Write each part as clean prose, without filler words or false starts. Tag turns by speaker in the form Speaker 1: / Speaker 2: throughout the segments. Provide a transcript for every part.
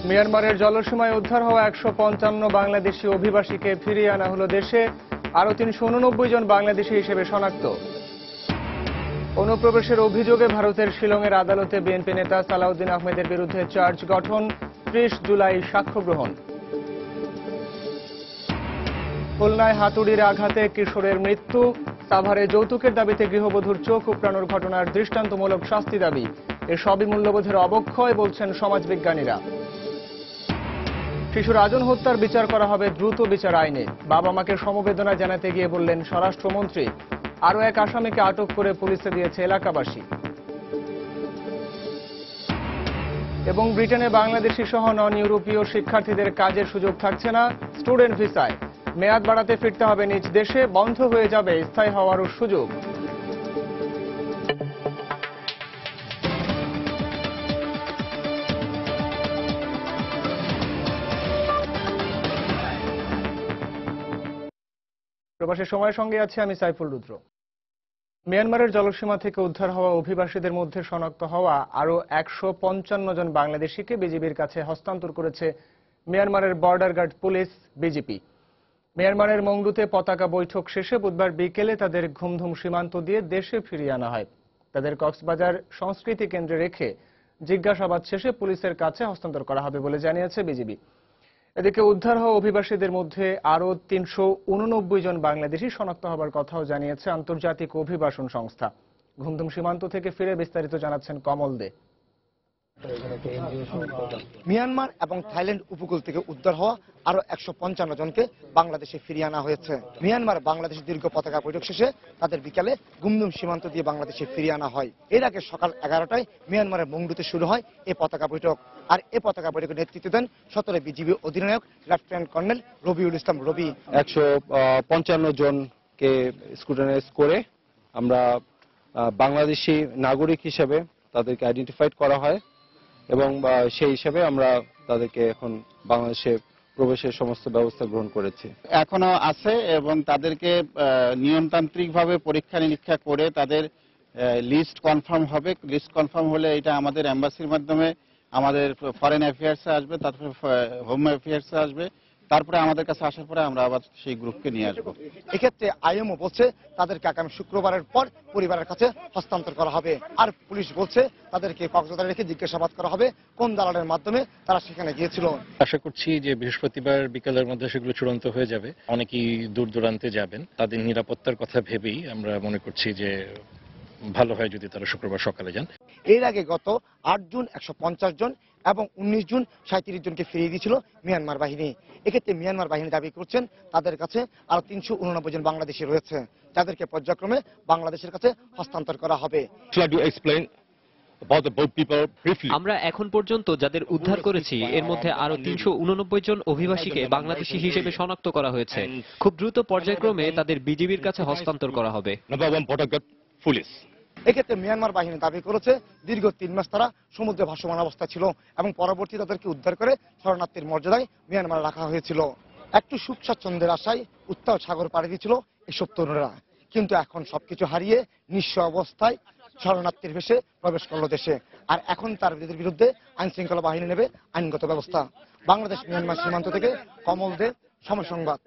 Speaker 1: মিয়ানমারের জলসীমায় উদ্ধার হওয়া 155 বাংলাদেশি অভিবাসীকে ফিরিয়ে আনা হলো দেশে। আরও 389 জন বাংলাদেশি হিসেবে শনাক্ত। অনুপ্রবেশের অভিযোগে ভারতের শিলংয়ের আদালতে বিএনপি নেতা সালাউদ্দিন আহমেদের বিরুদ্ধে চার্জ গঠন। 30 জুলাই সাক্ষ্য গ্রহণ। খুলনায় হাতুড়ির আঘাতে কিশোরের মৃত্যু। সাভারে যৌতুকের দাবিতে গৃহবধূর চোখ উপড়ানোর ঘটনার দৃষ্টান্তমূলক শাস্তি দাবি। এসবই মূল্যবোধের অবক্ষয় বলছেন সমাজবিজ্ঞানীরা। শিশু রাজন হত্যার বিচার করা হবে দ্রুত বিচার আইনে। বাবা মাকে সমবেদনা জানাতে গিয়ে বললেন স্বরাষ্ট্রমন্ত্রী। আরও এক আসামিকে আটক করে পুলিশে দিয়েছে এলাকাবাসী। এবং ব্রিটেনে বাংলাদেশি সহ নন ইউরোপীয় শিক্ষার্থীদের কাজের সুযোগ থাকছে না স্টুডেন্ট ভিসায়। মেয়াদ বাড়াতে ফিরতে হবে নিজ দেশে, বন্ধ হয়ে যাবে স্থায়ী হওয়ারও সুযোগ। প্রবাসী সময়ের সঙ্গে আছি আমি সাইফুল রুদ্র। মিয়ানমারের জলসীমা থেকে উদ্ধার হওয়া অভিবাসীদের মধ্যে শনাক্ত হওয়া আরও 155 জন বাংলাদেশিকে বিজিবির কাছে হস্তান্তর করেছে মিয়ানমারের বর্ডার গার্ড পুলিশ বিজিপি। মিয়ানমারের মংডুতে পতাকা বৈঠক শেষে বুধবার বিকেলে তাদের ঘুমধুম সীমান্ত দিয়ে দেশে ফিরিয়ে আনা হয়। তাদের কক্সবাজার সংস্কৃতি কেন্দ্রে রেখে জিজ্ঞাসাবাদ শেষে পুলিশের কাছে হস্তান্তর করা হবে বলে জানিয়েছে বিজিবি। এদিকে উদ্ধার হওয়া অভিবাসীদের মধ্যে আরও 389 জন বাংলাদেশি শনাক্ত হবার কথাও জানিয়েছে আন্তর্জাতিক অভিবাসন সংস্থা। ঘুমধুম সীমান্ত থেকে ফিরে বিস্তারিত জানাচ্ছেন কমল দে।
Speaker 2: মিয়ানমার এবং থাইল্যান্ড উপকূল থেকে উদ্ধার হওয়া আরো 155 জনকে বাংলাদেশে ফিরিয়ে আনা হয়েছে। মিয়ানমার বাংলাদেশের দীর্ঘ পতাকা বৈঠক শেষে তাদের বিকালে গুমদুম সীমান্ত দিয়ে বাংলাদেশে ফিরিয়ে আনা হয়। এর আগে সকাল 11টায় মিয়ানমারের মংডুতে শুরু হয় এই পতাকা বৈঠক। আর এই পতাকা বৈঠকের নেতৃত্ব দেন 17 বিজিবি অধিনায়ক লেফটেন্যান্ট কর্নেল রবিউল ইসলাম রবি।
Speaker 3: 155 জনকে স্ক্রুটিনাইজ করে আমরা বাংলাদেশি নাগরিক হিসেবে তাদেরকে আইডেন্টিফাইড করা হয় এবং সেই হিসাবে আমরা তাদেরকে এখন বাংলাদেশে প্রবেশের সমস্ত ব্যবস্থা গ্রহণ করেছি।
Speaker 4: এখনো আছে এবং তাদেরকে নিয়মতান্ত্রিকভাবে পরীক্ষা নিরীক্ষা করে তাদের লিস্ট কনফার্ম হবে। লিস্ট কনফার্ম হলে এটা আমাদের এম্বাসির মাধ্যমে আমাদের ফরেন অ্যাফেয়ার্সে আসবে, তারপরে হোম অ্যাফেয়ার্সে আসবে, তারপরে আমাদের কাছে আসার পরে আমরা আবার সেই গ্রুপকে নিয়ে আসবো।
Speaker 2: এক্ষেত্রে আইএমও বলছে তাদেরকে আগামী শুক্রবারের পর পরিবারের কাছে হস্তান্তর করা হবে। আর পুলিশ বলছে তাদেরকে কক্সবাজারে রেখে জিজ্ঞাসাবাদ করা হবে কোন দালালের মাধ্যমে তারা সেখানে গিয়েছিল।
Speaker 5: আশা করছি যে বৃহস্পতিবার বিকেলের মধ্যে সেগুলো চূড়ান্ত হয়ে যাবে। অনেকেই দূর দূরান্তে যাবেন, তাদের নিরাপত্তার কথা ভেবেই আমরা মনে করছি যে ভালো হয় যদি তারা শুক্রবার সকালে যান।
Speaker 2: এর আগে গত 8 জুন 150 জন এবং 19 জুন 37 জনকে ফিরিয়ে দিয়েছিল মিয়ানমার বাহিনী। এক্ষেত্রে মিয়ানমার বাহিনী দাবি করছেন তাদের কাছে আরো 389 জন বাংলাদেশি রয়েছে, যাদেরকে পর্যায়ক্রমে বাংলাদেশের কাছে হস্তান্তর করা হবে।
Speaker 6: আমরা এখন পর্যন্ত যাদের উদ্ধার করেছি এর মধ্যে আরো 389 জন অভিবাসীকে বাংলাদেশি হিসেবে শনাক্ত করা হয়েছে। খুব দ্রুত পর্যায়ক্রমে তাদের বিজিবির কাছে হস্তান্তর করা হবে।
Speaker 2: এক্ষেত্রে মিয়ানমার বাহিনী দাবি করেছে দীর্ঘ 3 মাস তারা সমুদ্রে ভাসমান অবস্থা ছিল এবং পরবর্তী তাদেরকে উদ্ধার করে শরণার্থীর মর্যাদায় মিয়ানমারে রাখা হয়েছিল। একটু সুখ স্বাচ্ছন্দ্যের আশায় উত্তাল সাগর পাড়ি দিয়েছিল এসব তরুণরা, কিন্তু এখন সবকিছু হারিয়ে নিঃস্ব অবস্থায় শরণার্থীর ভেসে প্রবেশ করলো দেশে। আর এখন তার বিরুদ্ধে আইন শৃঙ্খলা বাহিনী নেবে আইনগত ব্যবস্থা। বাংলাদেশ মিয়ানমার সীমান্ত থেকে কমল দে, সময় সংবাদ।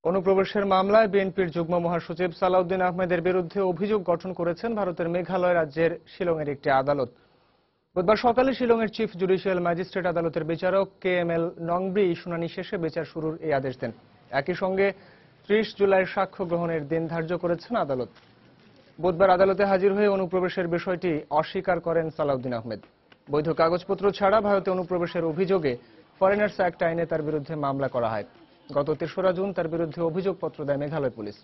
Speaker 1: অনুপ্রবেশের মামলায় বিএনপির যুগ্ম মহাসচিব সালাউদ্দিন আহমেদের বিরুদ্ধে অভিযোগ গঠন করেছেন ভারতের মেঘালয় রাজ্যের শিলংয়ের একটি আদালত। বুধবার সকালে শিলংয়ের চিফ জুডিশিয়াল ম্যাজিস্ট্রেট আদালতের বিচারক KML নংব্রি শুনানি শেষে বিচার শুরুর এই আদেশ দেন। একই সঙ্গে 30 জুলাই সাক্ষ্য গ্রহণের দিন ধার্য করেছেন আদালত। বুধবার আদালতে হাজির হয়ে অনুপ্রবেশের বিষয়টি অস্বীকার করেন সালাউদ্দিন আহমেদ। বৈধ কাগজপত্র ছাড়া ভারতে অনুপ্রবেশের অভিযোগে ফরেনার্স অ্যাক্ট আইনে তার বিরুদ্ধে মামলা করা হয়। গত 3রা জুন তার বিরুদ্ধে অভিযোগপত্র দেয় মেঘালয় পুলিশ।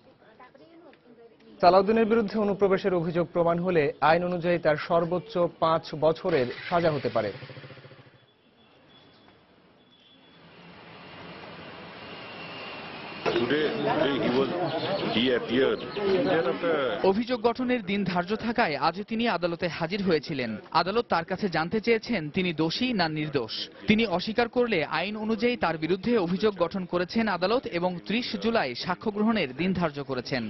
Speaker 1: সালাউদ্দিনের বিরুদ্ধে অনুপ্রবেশের অভিযোগ প্রমাণ হলে আইন অনুযায়ী তার সর্বোচ্চ 5 বছরের সাজা হতে পারে।
Speaker 7: অভিযোগ গঠনের দিন ধার্য থাকায় আজ তিনি আদালতে হাজির হয়েছিলেন। আদালত তার কাছে জানতে চেয়েছেন তিনি দোষী না নির্দোষ। তিনি অস্বীকার করলে আইন অনুযায়ী তার বিরুদ্ধে অভিযোগ গঠন করেছেন আদালত এবং 30 জুলাই সাক্ষ্য গ্রহণের দিন ধার্য করেছেন।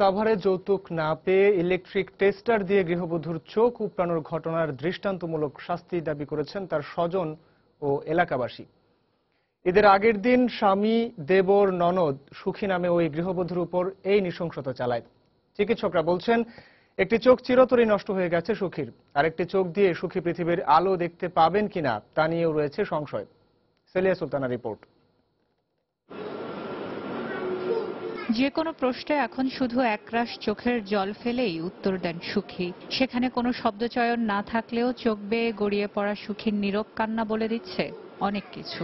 Speaker 1: সাভারে যৌতুক না পেয়ে ইলেকট্রিক টেস্টার দিয়ে গৃহবধূর চোখ উপড়ানোর ঘটনার দৃষ্টান্তমূলক শাস্তি দাবি করেছেন তার স্বজন ও এলাকাবাসী। ঈদের আগের দিন স্বামী, দেবর, ননদ সুখী নামে ওই গৃহবধূর উপর এই নৃশংসতা চালায়। চিকিৎসকরা বলছেন একটি চোখ চিরতরে নষ্ট হয়ে গেছে সুখীর, আরেকটি চোখ দিয়ে সুখী পৃথিবীর আলো দেখতে পাবেন কিনা তা নিয়েও রয়েছে সংশয়। সেলিয়া সুলতানা রিপোর্ট।
Speaker 8: যে কোনো প্রশ্নে এখন শুধু একরাশ চোখের জল ফেলেই উত্তর দেন সুখী। সেখানে কোনো শব্দচয়ন না থাকলেও চোখ বেয়ে গড়িয়ে পড়া সুখীর নীরব কান্না বলে দিচ্ছে অনেক কিছু।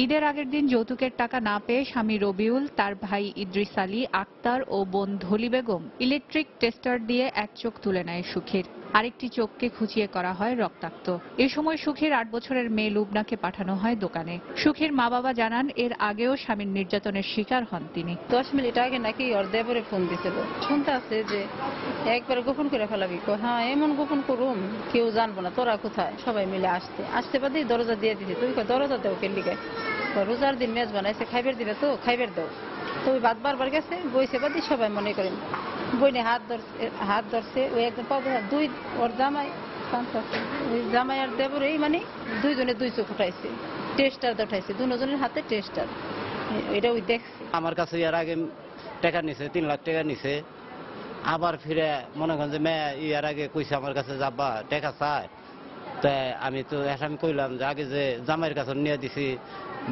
Speaker 8: ঈদের আগের দিন যৌতুকের টাকা না পেয়ে স্বামী রবিউল, তার ভাই ইদ্রিস আলী, আক্তার ও বোন ধলি বেগম ইলেকট্রিক টেস্টার দিয়ে এক চোখ তুলে নেয় সুখীর, আরেকটি চোখকে খুঁচিয়ে করা হয় রক্তাক্ত। এ সময় সুখীর 8 বছরের মেয়ে লুবনাকে পাঠানো হয় দোকানে। সুখীর মা বাবা জানান এর আগেও স্বামীর নির্যাতনের শিকার হন তিনি।
Speaker 9: 10 মিনিট আগে নাকি ওর দেবরে ফোন দিছিল, শুনতে আছে যে একবার গোপন করে ফেলাবি। হ্যাঁ, এমন গোপন করুম কেউ জানবো না, তোরা কোথায়? সবাই মিলে আসতে বাদে দরজা দিয়ে দিতে। তুই দরজা দেও কে লিগে? রোজার দিন মেজ বানাইছে, খাইবার দিবে তো খাইবার দাও। তো ওই বাদ বারবার গেছে, বইছে বাদে সবাই মনে করেন বইনে হাত ধরছে। ওই একদম পাবো দুই ওর জামাই ওই জামাই আর দেবর এই মানে দুইজনে 2 চোখ উঠাইছে, টেস্টার উঠাইছে, দুজনের হাতে টেস্টার। এটা ওই দেখছে।
Speaker 10: আমার কাছে এর আগে টাকা নিছে, 3 লাখ টাকা নিছে। আবার ফিরে মনে করেন যে মেয়ে ইয়ার আগে কইছে আমার কাছে যাবা টাকা চায়। তাই আমি তো আমি কইলাম যে আগে যে জামাইয়ের কাছে নিয়ে দিছি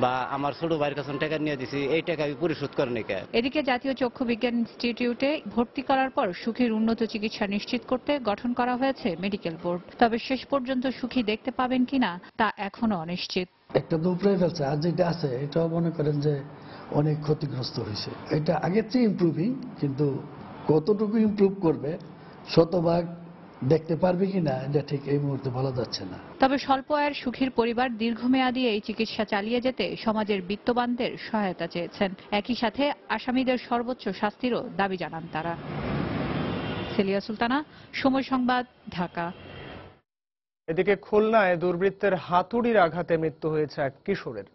Speaker 10: বা আমার ছোট ভাইয়ের কাছে টাকা নিয়ে দিছি, এই টাকা আমি পরিশোধ করে নাকি।
Speaker 8: এদিকে জাতীয় চক্ষু বিজ্ঞান ইনস্টিটিউটে ভর্তি করার পর সুখীর উন্নত চিকিৎসা নিশ্চিত করতে গঠন করা হয়েছে মেডিকেল বোর্ড। তবে শেষ পর্যন্ত সুখী দেখতে পাবেন কিনা তা এখনো অনিশ্চিত।
Speaker 11: একটা তো উপরে ফেলছে, আর যেটা আছে এটাও মনে করেন যে অনেক ক্ষতিগ্রস্ত হয়েছে। এটা আগের চেয়ে ইমপ্রুভিং, কিন্তু কতটুকু ইমপ্রুভ করবে শতভাগ দেখতে পারবে কিনা এটা ঠিক এই মুহূর্তে বলা যাচ্ছে না।
Speaker 8: তবে স্বল্প আয়ের সুখীর পরিবার দীর্ঘমেয়াদী এই চিকিৎসা চালিয়ে যেতে সমাজের বিত্তবানদের সহায়তা চেয়েছেন। একই সাথে আসামিদের সর্বোচ্চ শাস্তিরও দাবি জানান তারা। সেলিয়া সুলতানা, সময় সংবাদ, ঢাকা।
Speaker 1: এদিকে খুলনায় দুর্বৃত্তের হাতুড়ির আঘাতে মৃত্যু হয়েছে এক কিশোরের।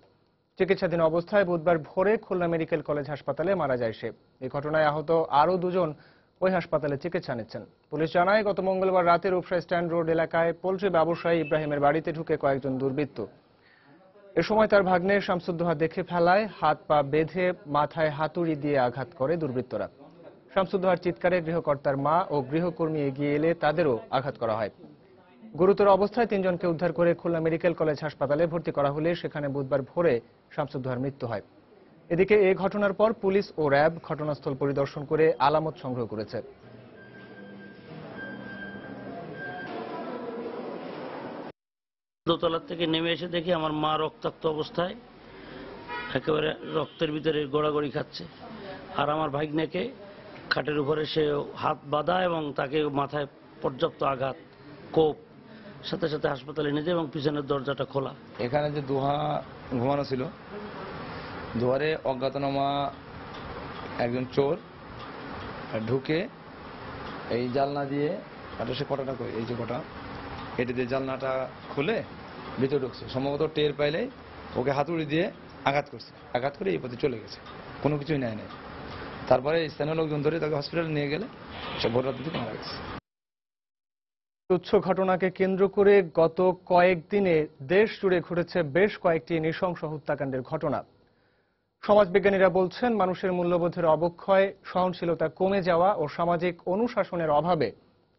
Speaker 1: চিকিৎসাধীন অবস্থায় বুধবার ভোরে খুলনা মেডিকেল কলেজ হাসপাতালে মারা যায় সে। এই ঘটনায় আহত আরও 2 জন ওই হাসপাতালে চিকিৎসা নিচ্ছেন। পুলিশ জানায় গত মঙ্গলবার রাতে রূপসা স্ট্যান্ড রোড এলাকায় পোল্ট্রি ব্যবসায়ী ইব্রাহিমের বাড়িতে ঢুকে কয়েকজন দুর্বৃত্ত। এ সময় তার ভাগ্নে শামসুদ্দোহা দেখে ফেলায় হাত পা বেঁধে মাথায় হাতুড়ি দিয়ে আঘাত করে দুর্বৃত্তরা। শামসুদ্দোহার চিৎকারে গৃহকর্তার মা ও গৃহকর্মী এগিয়ে এলে তাদেরও আঘাত করা হয়। গুরুতর অবস্থায় 3 জনকে উদ্ধার করে খুলনা মেডিকেল কলেজ হাসপাতালে ভর্তি করা হলে সেখানে বুধবার ভোরে শামসুদ্দোহার মৃত্যু হয়। এদিকে এই ঘটনার পর পুলিশ ও র্যাব ঘটনাস্থল পরিদর্শন করে আলামত সংগ্রহ করেছে।
Speaker 12: দোতলা থেকে নেমে এসে দেখি আমার মা রক্তাক্ত অবস্থায় একেবারে রক্তের ভিতরে গড়াগড়ি খাচ্ছে, আর আমার ভাগ্নেকে খাটের উপরে সে হাত বাঁধা এবং তাকে মাথায় পর্যাপ্ত আঘাত, কোপ, সাথে সাথে হাসপাতালে নিয়ে যায় এবং পিছনের দরজাটা খোলা।
Speaker 13: এখানে যে দোহা ঘুমানো ছিল, দুয়ারে অজ্ঞাতনামা একজন চোর ঢুকে এই জালনা দিয়ে সে কটাটা এই যে কটা এটা দিয়ে জালনাটা খুলে ভিতরে ঢুকছে। সম্ভবত টের পাইলে ওকে হাতুড়ি দিয়ে আঘাত করছে, আঘাত করে এই পথে চলে গেছে, কোনো কিছুই নেয় নাই। তারপরে স্থানীয় লোকজন ধরে তাকে হসপিটালে নিয়ে গেলে সে ভোর রাত থেকে মারা গেছে।
Speaker 1: তুচ্ছ ঘটনাকে কেন্দ্র করে গত কয়েকদিনে দেশ জুড়ে ঘটেছে বেশ কয়েকটি নৃশংস হত্যাকাণ্ডের ঘটনা। সমাজবিজ্ঞানীরা বলছেন মানুষের মূল্যবোধের অবক্ষয়, সহনশীলতা কমে যাওয়া ও সামাজিক অনুশাসনের অভাবে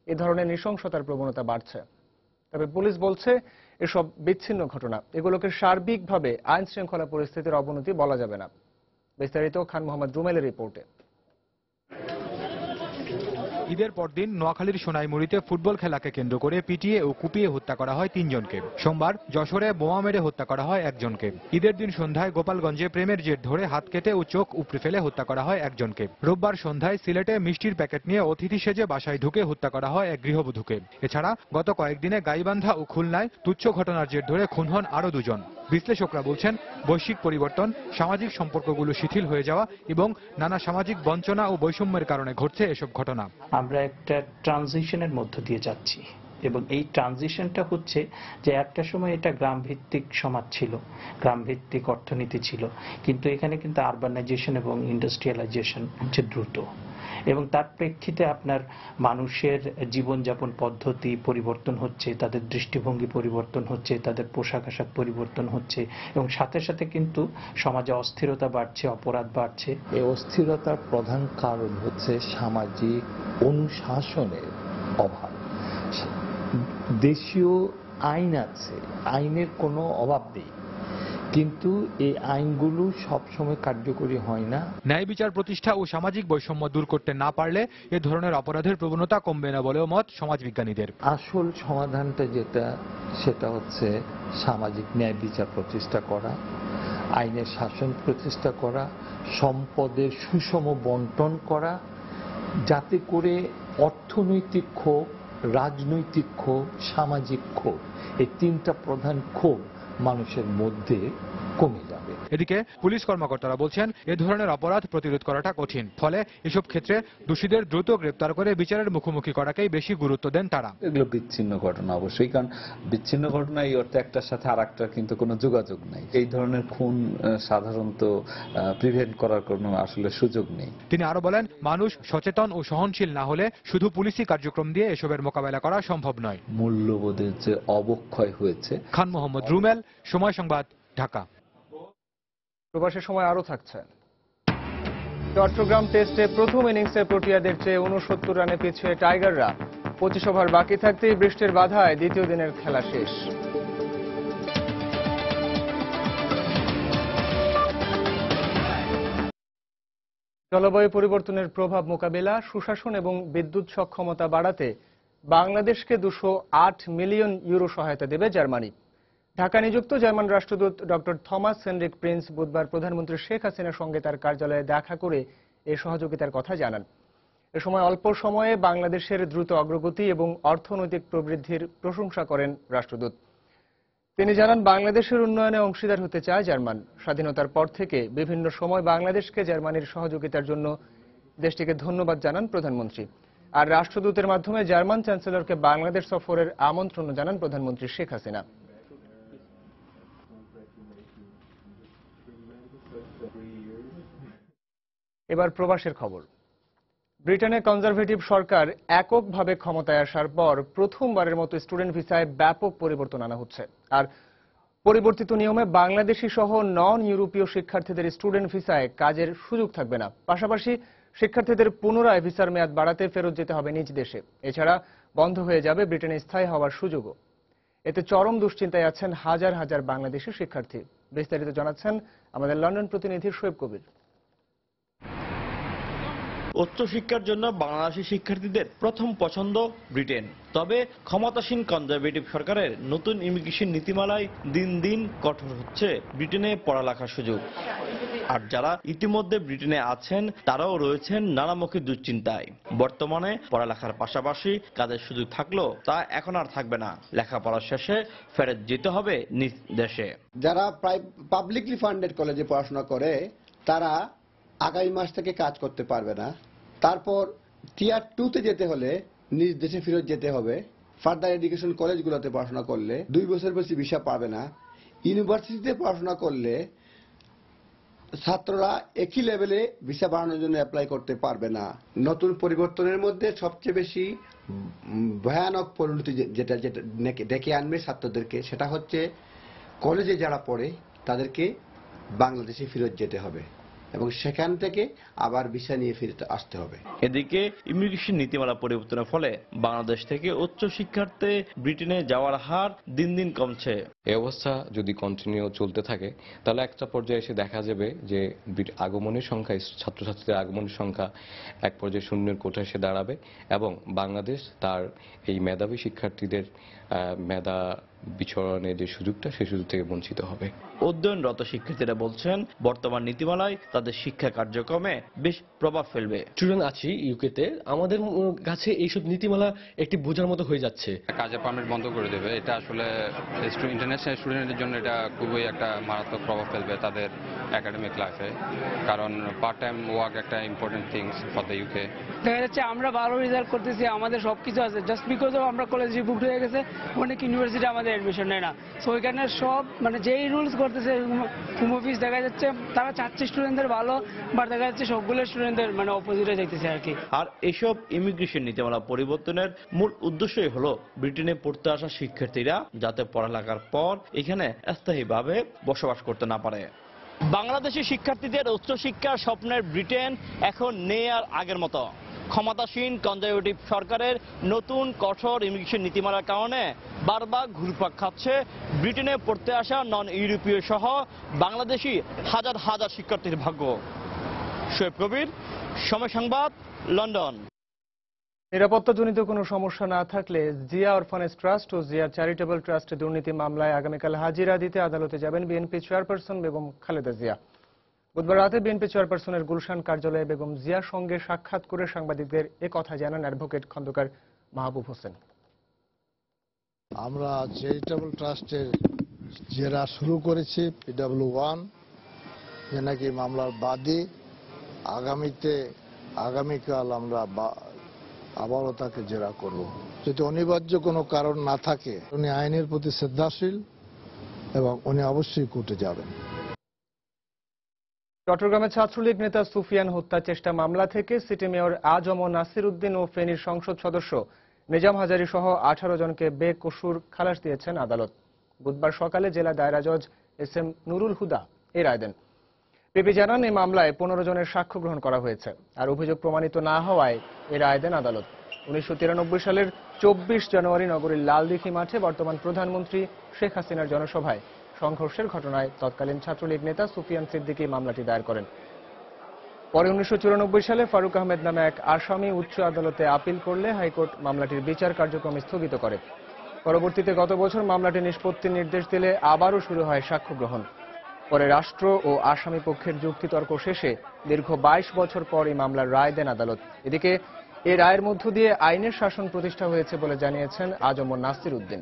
Speaker 1: এ ধরনের নৃশংসতার প্রবণতা বাড়ছে। তবে পুলিশ বলছে এসব বিচ্ছিন্ন ঘটনা, এগুলোকে সার্বিকভাবে আইন শৃঙ্খলা পরিস্থিতির অবনতি বলা যাবে না। বিস্তারিত খান মোহাম্মদ রুমেলের রিপোর্টে।
Speaker 14: ঈদের পরদিন নোয়াখালীর সোনাইমুড়িতে ফুটবল খেলাকে কেন্দ্র করে পিটিয়ে ও কুপিয়ে হত্যা করা হয় 3 জনকে। সোমবার যশোরে বোমা মেরে হত্যা করা হয় 1 জনকে। ঈদের দিন সন্ধ্যায় গোপালগঞ্জে প্রেমের জের ধরে হাত কেটে ও চোখ উপড়ে ফেলে হত্যা করা হয় 1 জনকে। রোববার সন্ধ্যায় সিলেটে মিষ্টির প্যাকেট নিয়ে অতিথি সেজে বাসায় ঢুকে হত্যা করা হয় 1 গৃহবধূকে। এছাড়া গত কয়েকদিনে গাইবান্ধা ও খুলনায় তুচ্ছ ঘটনার জের ধরে খুন হন আরও 2 জন। বিশ্লেষকরা বলছেন বৈশ্বিক পরিবর্তন, সামাজিক সম্পর্কগুলো শিথিল হয়ে যাওয়া এবং নানা সামাজিক বঞ্চনা ও বৈষম্যের কারণে ঘটছে এসব ঘটনা।
Speaker 15: আমরা একটা ট্রানজিশনের মধ্য দিয়ে যাচ্ছি। এবং এই ট্রানজিশনটা হচ্ছে যে একটা সময় এটা গ্রামভিত্তিক সমাজ ছিল, গ্রামভিত্তিক অর্থনীতি ছিল, কিন্তু এখানে কিন্তু আরবানাইজেশন এবং ইন্ডাস্ট্রিয়ালাইজেশন হচ্ছে দ্রুত, এবং তার প্রেক্ষিতে আপনার মানুষের জীবনযাপন পদ্ধতি পরিবর্তন হচ্ছে, তাদের দৃষ্টিভঙ্গি পরিবর্তন হচ্ছে, তাদের পোশাক আশাক পরিবর্তন হচ্ছে, এবং সাথে সাথে কিন্তু সমাজে অস্থিরতা বাড়ছে, অপরাধ বাড়ছে।
Speaker 16: এই অস্থিরতার প্রধান কারণ হচ্ছে সামাজিক অনুশাসনের অভাব। দেশীয় আইন আছে, আইনের কোনো অভাব নেই, কিন্তু এই আইনগুলো সবসময় কার্যকরী হয় না।
Speaker 14: ন্যায় বিচার প্রতিষ্ঠা ও সামাজিক বৈষম্য দূর করতে না পারলে এ ধরনের অপরাধের প্রবণতা কমবে না বলেও মত সমাজবিজ্ঞানীদের।
Speaker 16: আসল সমাধানটা যেটা, সেটা হচ্ছে সামাজিক ন্যায় বিচার প্রতিষ্ঠা করা, আইনের শাসন প্রতিষ্ঠা করা, সম্পদের সুষম বন্টন করা, যাতে করে অর্থনৈতিক ক্ষোভ, রাজনৈতিক ক্ষোভ, সামাজিক ক্ষোভ, এই তিনটা প্রধান ক্ষোভ মানুষের মধ্যে কমে যাবে।
Speaker 14: এদিকে পুলিশ কর্মকর্তারা বলছেন এ ধরনের অপরাধ প্রতিরোধ করাটা কঠিন, ফলে এসব ক্ষেত্রে দোষীদের দ্রুত গ্রেপ্তার করে বিচারের মুখোমুখি করাকেই বেশি গুরুত্ব দেন তারা।
Speaker 17: এগুলো বিচ্ছিন্ন ঘটনা অবশ্যই, কারণ বিচ্ছিন্ন ঘটনা এই অর্থে একটার সাথে আর একটার কিন্তু কোনো যোগাযোগ নেই। এই ধরনের খুন সাধারণত প্রিভেন্ট করার কোনো আসলে সুযোগ নেই।
Speaker 14: তিনি আরো বলেন, মানুষ সচেতন ও সহনশীল না হলে শুধু পুলিশি কার্যক্রম দিয়ে এসবের মোকাবেলা করা সম্ভব নয়।
Speaker 17: মূল্যবোধের যে অবক্ষয় হয়েছে।
Speaker 14: খান মোহাম্মদ রুমেল, সময় সংবাদ, ঢাকা।
Speaker 1: প্রবাসের সময় আরো থাকছে। চট্টগ্রাম টেস্টে প্রথম ইনিংসে প্রোটিয়াদের চেয়ে 69 রানে পিছিয়ে টাইগাররা। 25 ওভার বাকি থাকতেই বৃষ্টির বাধায় দ্বিতীয় দিনের খেলা শেষ। জলবায়ু পরিবর্তনের প্রভাব মোকাবেলা, সুশাসন এবং বিদ্যুৎ সক্ষমতা বাড়াতে বাংলাদেশকে 208 মিলিয়ন ইউরো সহায়তা দেবে জার্মানি। ঢাকা নিযুক্ত জার্মান রাষ্ট্রদূত ডক্টর থমাস হেনরিক প্রিন্স বুধবার প্রধানমন্ত্রী শেখ হাসিনার সঙ্গে তার কার্যালয়ে দেখা করে এই সহযোগিতার কথা জানান। এ সময় অল্প সময়ে বাংলাদেশের দ্রুত অগ্রগতি এবং অর্থনৈতিক প্রবৃদ্ধির প্রশংসা করেন রাষ্ট্রদূত। তিনি জানান, বাংলাদেশের উন্নয়নে অংশীদার হতে চায় জার্মান। স্বাধীনতার পর থেকে বিভিন্ন সময় বাংলাদেশকে জার্মানির সহযোগিতার জন্য দেশটিকে ধন্যবাদ জানান প্রধানমন্ত্রী। আর রাষ্ট্রদূতের মাধ্যমে জার্মান চ্যান্সেলরকে বাংলাদেশ সফরের আমন্ত্রণ জানান প্রধানমন্ত্রী শেখ হাসিনা। এবার প্রবাসের খবর। ব্রিটেনে কনজারভেটিভ সরকার এককভাবে ক্ষমতায় আসার পর প্রথমবারের মতো স্টুডেন্ট ভিসায় ব্যাপক পরিবর্তন আনা হচ্ছে। আর পরিবর্তিত নিয়মে বাংলাদেশি সহ নন ইউরোপীয় শিক্ষার্থীদের স্টুডেন্ট ভিসায় কাজের সুযোগ থাকবে না। পাশাপাশি শিক্ষার্থীদের পুনরায় ভিসার মেয়াদ বাড়াতে ফেরত যেতে হবে নিজ দেশে। এছাড়া বন্ধ হয়ে যাবে ব্রিটেনে স্থায়ী হওয়ার সুযোগও। এতে চরম দুশ্চিন্তায় আছেন হাজার হাজার বাংলাদেশি শিক্ষার্থী। বিস্তারিত জানাচ্ছেন আমাদের লন্ডন প্রতিনিধি শোয়েব কবির।
Speaker 18: উচ্চশিক্ষার জন্য বাংলাদেশি শিক্ষার্থীদের প্রথম পছন্দ ব্রিটেন। তবে ক্ষমতাসীন কনজারভেটিভ সরকারের নতুন ইমিগ্রেশন নীতিমালায় দিন দিন কঠোর হচ্ছে ব্রিটেনে পড়ালেখার সুযোগ। আর যারা ইতিমধ্যে ব্রিটেনে আছেন তারাও রয়েছেন নানামুখী দুশ্চিন্তায়। বর্তমানে পড়ালেখার পাশাপাশি কাজের সুযোগ থাকলেও তা এখন আর থাকবে না। লেখাপড়া শেষে ফেরত যেতে হবে নিজ দেশে।
Speaker 19: যারা প্রায় পাবলিকলি ফান্ডেড কলেজে পড়াশোনা করে তারা আগামী মাস থেকে কাজ করতে পারবে না। তারপর টিয়ার 2-তে যেতে হলে নিজ দেশে ফেরত যেতে হবে। ফার্দার এডুকেশন কলেজগুলোতে পড়াশোনা করলে 2 বছর বেশি ভিসা পাবে না। ইউনিভার্সিটিতে পড়াশোনা করলে ছাত্ররা একই লেভেলে ভিসা বাড়ানোর জন্য অ্যাপ্লাই করতে পারবে না। নতুন পরিবর্তনের মধ্যে সবচেয়ে বেশি ভয়ানক পরিণতি যেটা ডেকে আনবে ছাত্রদেরকে, সেটা হচ্ছে কলেজে যারা পড়ে তাদেরকে বাংলাদেশে ফেরত যেতে হবে এবং সেখান থেকে আবার ভিসা নিয়ে ফিরে আসতে হবে।
Speaker 18: এদিকে ইমিগ্রেশন নীতিমালা পরিবর্তনের ফলে বাংলাদেশ থেকে উচ্চ শিক্ষার্থে ব্রিটেনে যাওয়ার হার দিন দিন কমছে।
Speaker 20: এই অবস্থা যদি কন্টিনিউ চলতে থাকে তাহলে একটা পর্যায়ে এসে দেখা যাবে যে আগমনের সংখ্যা, ছাত্রছাত্রীদের আগমনের সংখ্যা এক পর্যায়ে শূন্যের কোঠায় এসে দাঁড়াবে এবং বাংলাদেশ তার এই মেধাবী শিক্ষার্থীদের মেধা বিচরণের যে সুযোগটা সেই সুযোগ থেকে বঞ্চিত হবে।
Speaker 18: অধ্যয়নরত শিক্ষার্থীরা বলছেন বর্তমান নীতিমালায় তাদের শিক্ষা কার্যক্রমে বেশ প্রভাব ফেলবে।
Speaker 21: স্টুডেন্ট আছি ইউকেতে, আমাদের কাছে এইসব নীতিমালা একটি বোঝার মতো হয়ে যাচ্ছে।
Speaker 22: কাজের পারমিট বন্ধ করে দেবে, এটা আসলে ইন্টারন্যাশনাল স্টুডেন্টের জন্য এটা খুবই একটা মারাত্মক প্রভাব ফেলবে তাদের একাডেমিক লাইফে, কারণ পার্ট টাইম ওয়ার্ক একটা important things for the UK.
Speaker 23: দেখা যাচ্ছে আমরা ভালো রেজাল্ট করতেছি, আমাদের সবকিছু আছে, জাস্ট বিকজ আমরা কলেজ বুকড হয়ে গেছে, অনেক ইউনিভার্সিটি আমাদের অ্যাডমিশন নেয় না। সো ওইখানে সব মানে যেই রুলস করতেছে হোম অফিস, দেখা যাচ্ছে তারা চাচ্ছে স্টুডেন্টদের ভালো, বাট দেখা যাচ্ছে সবগুলো স্টুডেন্টদের মানে অপোজিটে যাইতেছে আর কি।
Speaker 18: আর এসব ইমিগ্রেশন নীতিমালা পরিবর্তনের মূল উদ্দেশ্যই হলো ব্রিটেনে পড়তে আসা শিক্ষার্থীরা যাতে পড়ালেখার পর এখানে স্থায়ীভাবে বসবাস করতে না পারে। বাংলাদেশি শিক্ষার্থীদের উচ্চশিক্ষার স্বপ্নের ব্রিটেন এখন নেই আর আগের মতো। ক্ষমতাসীন কনজারভেটিভ সরকারের নতুন কঠোর ইমিগ্রেশন নীতিমালার কারণে বারবার ঘুরপাক খাচ্ছে ব্রিটেনে পড়তে আসা নন ইউরোপীয় সহ বাংলাদেশি হাজার হাজার শিক্ষার্থীর ভাগ্য। শোয়েব কবির, সময় সংবাদ, লন্ডন।
Speaker 1: নিরাপত্তাজনিত কোনো সমস্যা না থাকলে জিয়া অরফানেজ ট্রাস্ট ও জিয়া চ্যারিটেবল ট্রাস্ট দুর্নীতি মামলায় আগামীকাল হাজিরা দিতে আদালতে যাবেন বিএনপি চেয়ারপারসন বেগম খালেদা জিয়া। বুধবার রাতে বিএনপি চেয়ারপারসনের গুলশান কার্যালয়ে বেগম জিয়ার সঙ্গে সাক্ষাৎ করে সাংবাদিকদের কথা জানান অ্যাডভোকেট খন্দকার মাহবুব হোসেন।
Speaker 24: আমরা চ্যারিটেবল ট্রাস্টের জেরা শুরু করেছি PW1, যে নাকি মামলার বাদী। আগামীকাল আমরা আবারও তাকে জেরা করব। যদি অনিবার্য কোনো কারণ না থাকে, উনি আইনের প্রতি শ্রদ্ধাশীল এবং উনি অবশ্যই কোর্টে যাবেন।
Speaker 1: চট্টগ্রামে ছাত্রলীগ নেতা সুফিয়ান হত্যা চেষ্টা মামলা থেকে সিটি মেয়র আজম নাসির উদ্দিন ও ফেনীর সংসদ সদস্য নিজাম হাজারী সহ 18 জনকে বেকসুর খালাস দিয়েছেন আদালত। বুধবার সকালে জেলা দায়রা জজ SM নুরুল হুদা এই রায় দেন। পিপি জানান, এই মামলায় 15 জনের সাক্ষ্য গ্রহণ করা হয়েছে, আর অভিযোগ প্রমাণিত না হওয়ায় এই রায় দেন আদালত। 1993 সালের 24 জানুয়ারি নগরীর লালদিঘি মাঠে বর্তমান প্রধানমন্ত্রী শেখ হাসিনার জনসভায় সংঘর্ষের ঘটনায় তৎকালীন ছাত্রলীগ নেতা সুফিয়ান সিদ্দিকী মামলাটি দায়ের করেন। পরে 1994 সালে ফারুক আহমেদ নামে এক আসামি উচ্চ আদালতে আপিল করলে হাইকোর্ট মামলাটির বিচার কার্যক্রম স্থগিত করে। পরবর্তীতে গত বছর মামলাটি নিষ্পত্তির নির্দেশ দিলে আবারও শুরু হয় সাক্ষ্য গ্রহণ। পরে রাষ্ট্র ও আসামি পক্ষের যুক্তিতর্ক শেষে দীর্ঘ 22 বছর পর এই মামলার রায় দেন আদালত। এদিকে এই রায়ের মধ্য দিয়ে আইনের শাসন প্রতিষ্ঠা হয়েছে বলে জানিয়েছেন আজম নাসির উদ্দিন।